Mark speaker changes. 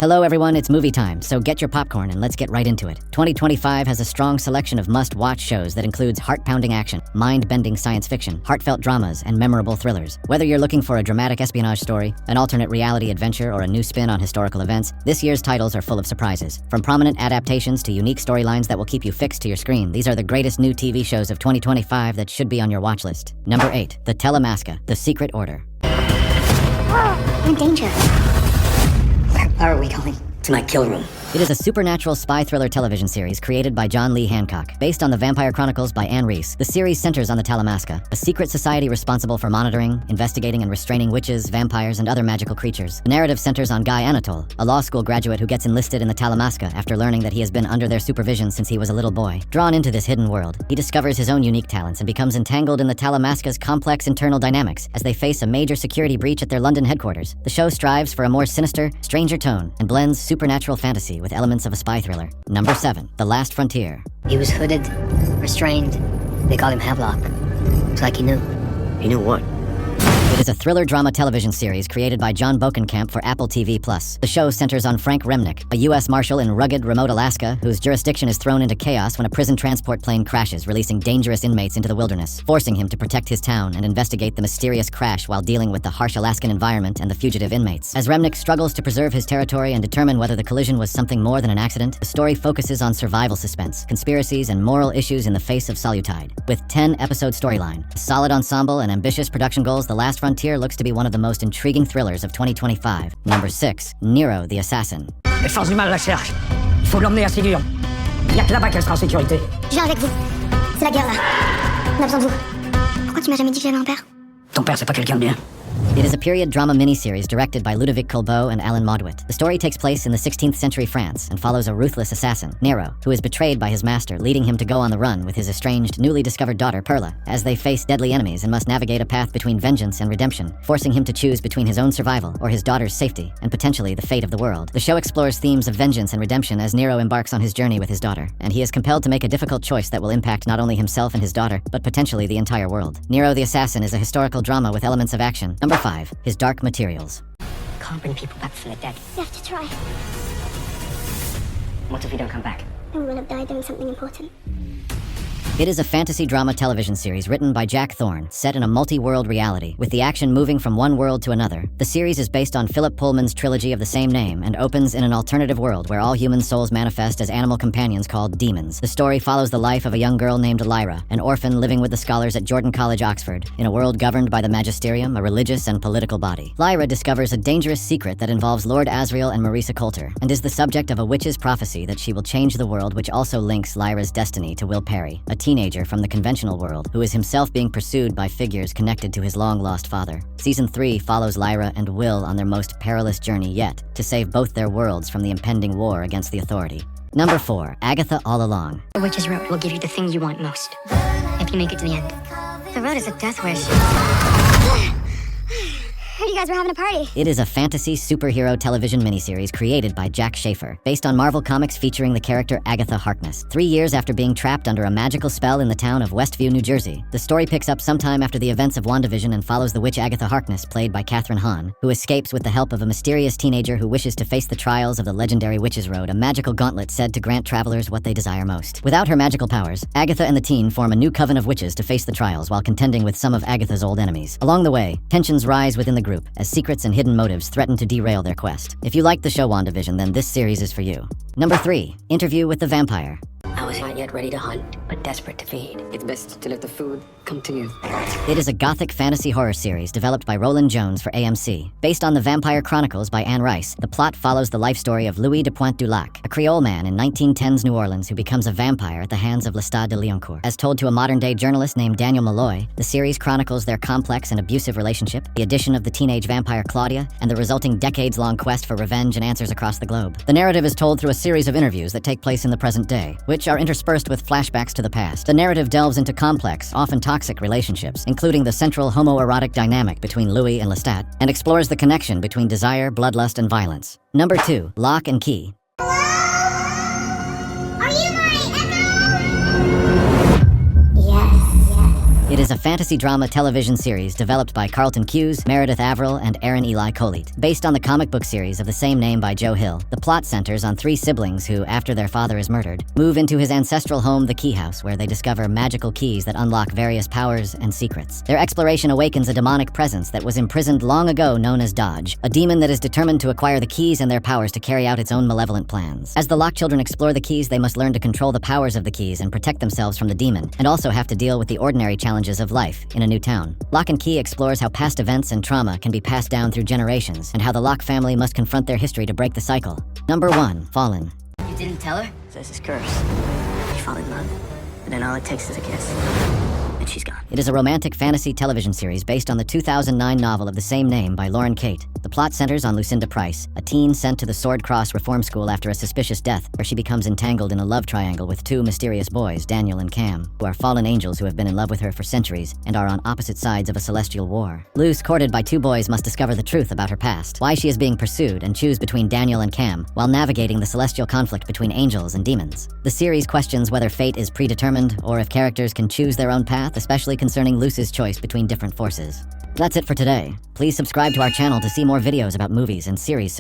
Speaker 1: Hello everyone, it's movie time, so get your popcorn and let's get right into it. 2025 has a strong selection of must-watch shows that includes heart-pounding action, mind-bending science fiction, heartfelt dramas, and memorable thrillers. Whether you're looking for a dramatic espionage story, an alternate reality adventure, or a new spin on historical events, this year's titles are full of surprises. From prominent adaptations to unique storylines that will keep you fixed to your screen, these are the greatest new TV shows of 2025 that should be on your watch list. Number 8. The Telemasca, The Secret Order.
Speaker 2: We're in danger. Where are we going? To my kill room.
Speaker 1: It is a supernatural spy thriller television series created by John Lee Hancock. Based on The Vampire Chronicles by Anne Rice, the series centers on the Telemasca, a secret society responsible for monitoring, investigating, and restraining witches, vampires, and other magical creatures. The narrative centers on Guy Anatole, a law school graduate who gets enlisted in the Telemasca after learning that he has been under their supervision since he was a little boy. Drawn into this hidden world, he discovers his own unique talents and becomes entangled in the Telemasca's complex internal dynamics as they face a major security breach at their London headquarters. The show strives for a more sinister, stranger tone and blends supernatural fantasy with elements of a spy thriller. Number 7. The Last Frontier.
Speaker 2: He was hooded, restrained. They called him Havelock. It's like he knew.
Speaker 3: He knew what?
Speaker 1: It is a thriller drama television series created by John Bokenkamp for Apple TV+. The show centers on Frank Remnick, a U.S. Marshal in rugged, remote Alaska whose jurisdiction is thrown into chaos when a prison transport plane crashes, releasing dangerous inmates into the wilderness, forcing him to protect his town and investigate the mysterious crash while dealing with the harsh Alaskan environment and the fugitive inmates. As Remnick struggles to preserve his territory and determine whether the collision was something more than an accident, the story focuses on survival suspense, conspiracies, and moral issues in the face of solitude. With 10-episode storyline, a solid ensemble, and ambitious production goals, The Last Frontier looks to be one of the most intriguing thrillers of 2025. Number 6. Nero the Assassin.
Speaker 4: Les forces du mal la cherchent. Il faut l'emmener à Séguillon. Il y a que là-bas qu'elle sera en sécurité.
Speaker 5: Je viens avec vous. C'est la guerre là. On a besoin de vous. Pourquoi tu m'as jamais dit que j'avais un père?
Speaker 4: Ton père, c'est pas quelqu'un de bien.
Speaker 1: It is a period drama miniseries directed by Ludovic Colbeau and Alan Modwit. The story takes place in the 16th century France and follows a ruthless assassin, Nero, who is betrayed by his master, leading him to go on the run with his estranged, newly discovered daughter, Perla, as they face deadly enemies and must navigate a path between vengeance and redemption, forcing him to choose between his own survival or his daughter's safety, and potentially the fate of the world. The show explores themes of vengeance and redemption as Nero embarks on his journey with his daughter, and he is compelled to make a difficult choice that will impact not only himself and his daughter, but potentially the entire world. Nero the Assassin is a historical drama with elements of action. Number 5. His Dark Materials.
Speaker 2: Can't bring people back from the dead.
Speaker 5: You have to try.
Speaker 2: What if we don't come back?
Speaker 5: Then we will have died doing something important.
Speaker 1: It is a fantasy drama television series written by Jack Thorne, set in a multi-world reality, with the action moving from one world to another. The series is based on Philip Pullman's trilogy of the same name and opens in an alternative world where all human souls manifest as animal companions called demons. The story follows the life of a young girl named Lyra, an orphan living with the scholars at Jordan College, Oxford, in a world governed by the magisterium, a religious and political body. Lyra discovers a dangerous secret that involves Lord Asriel and Marisa Coulter, and is the subject of a witch's prophecy that she will change the world, which also links Lyra's destiny to Will Perry, a teenager from the conventional world who is himself being pursued by figures connected to his long-lost father. Season 3 follows Lyra and Will on their most perilous journey yet to save both their worlds from the impending war against the authority. Number 4. Agatha All Along.
Speaker 2: The Witch's Road will give you the thing you want most. If you make it to the end.
Speaker 5: The road is a death wish. Heard you guys were having a party.
Speaker 1: It is a fantasy superhero television miniseries created by Jack Schaefer, based on Marvel Comics featuring the character Agatha Harkness. 3 years after being trapped under a magical spell in the town of Westview, New Jersey, the story picks up sometime after the events of WandaVision and follows the witch Agatha Harkness, played by Kathryn Hahn, who escapes with the help of a mysterious teenager who wishes to face the trials of the legendary Witch's Road, a magical gauntlet said to grant travelers what they desire most. Without her magical powers, Agatha and the teen form a new coven of witches to face the trials while contending with some of Agatha's old enemies. Along the way, tensions rise within the group as secrets and hidden motives threaten to derail their quest. If you like the show WandaVision, then this series is for you. Number 3. Interview with the Vampire.
Speaker 2: I was not yet ready to hunt, but desperate to feed.
Speaker 4: It's best to let the food come to you.
Speaker 1: It is a gothic fantasy horror series developed by Roland Jones for AMC. Based on The Vampire Chronicles by Anne Rice, the plot follows the life story of Louis de Pointe-du-Lac, a Creole man in 1910s New Orleans who becomes a vampire at the hands of Lestat de Lioncourt. As told to a modern-day journalist named Daniel Malloy, the series chronicles their complex and abusive relationship, the addition of the teenage vampire Claudia, and the resulting decades-long quest for revenge and answers across the globe. The narrative is told through a series of interviews that take place in the present day, which are interspersed with flashbacks to the past. The narrative delves into complex, often toxic relationships, including the central homoerotic dynamic between Louis and Lestat, and explores the connection between desire, bloodlust, and violence. Number 2. Locke Key.
Speaker 5: Hello? Are you my echo? Yes.
Speaker 1: It is a fantasy drama television series developed by Carlton Cuse, Meredith Averill, and Aaron Eli Colite. Based on the comic book series of the same name by Joe Hill, the plot centers on three siblings who, after their father is murdered, move into his ancestral home, the Key House, where they discover magical keys that unlock various powers and secrets. Their exploration awakens a demonic presence that was imprisoned long ago known as Dodge, a demon that is determined to acquire the keys and their powers to carry out its own malevolent plans. As the Locke children explore the keys, they must learn to control the powers of the keys and protect themselves from the demon, and also have to deal with the ordinary challenges of life in a new town. Locke and Key explores how past events and trauma can be passed down through generations, and how the Locke family must confront their history to break the cycle. Number 1, Fallen.
Speaker 2: You didn't tell her? Says it's cursed. You fall in love, and then all it takes is a kiss. And she's gone.
Speaker 1: It is a romantic fantasy television series based on the 2009 novel of the same name by Lauren Kate. The plot centers on Lucinda Price, a teen sent to the Sword Cross Reform School after a suspicious death, where she becomes entangled in a love triangle with two mysterious boys, Daniel and Cam, who are fallen angels who have been in love with her for centuries and are on opposite sides of a celestial war. Luce, courted by two boys, must discover the truth about her past, why she is being pursued, and choose between Daniel and Cam, while navigating the celestial conflict between angels and demons. The series questions whether fate is predetermined, or if characters can choose their own path, especially concerning Luce's choice between different forces. That's it for today. Please subscribe to our channel to see more videos about movies and series.